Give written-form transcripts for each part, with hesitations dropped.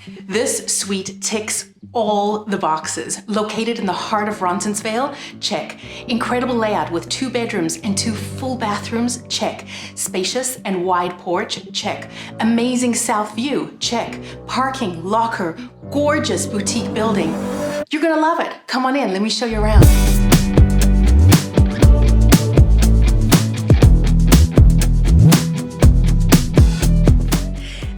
This suite ticks all the boxes. Located in the heart of Roncesvalles, check. Incredible layout with 2 bedrooms and 2 full bathrooms, check. Spacious and wide porch, check. Amazing south view, check. Parking, locker, gorgeous boutique building. You're gonna love it. Come on in, let me show you around.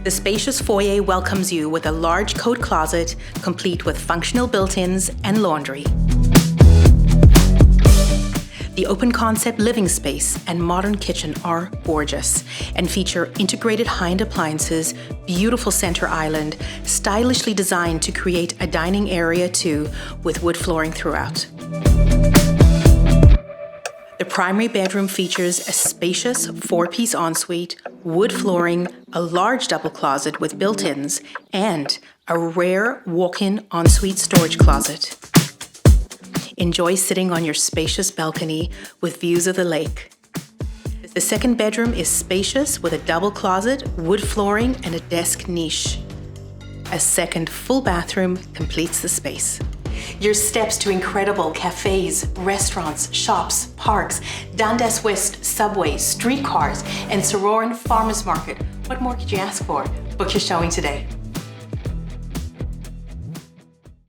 The spacious foyer welcomes you with a large coat closet, complete with functional built-ins and laundry. The open concept living space and modern kitchen are gorgeous and feature integrated high-end appliances, beautiful center island, stylishly designed to create a dining area too, with wood flooring throughout. The primary bedroom features a spacious 4-piece ensuite, wood flooring, a large double closet with built-ins, and a rare walk-in ensuite storage closet. Enjoy sitting on your spacious balcony with views of the lake. The second bedroom is spacious with a double closet, wood flooring, and a desk niche. A second full bathroom completes the space. Your steps to incredible cafes, restaurants, shops, parks, Dundas West subway, streetcars, and Sorauren Farmers Market. What more could you ask for? Book your showing today.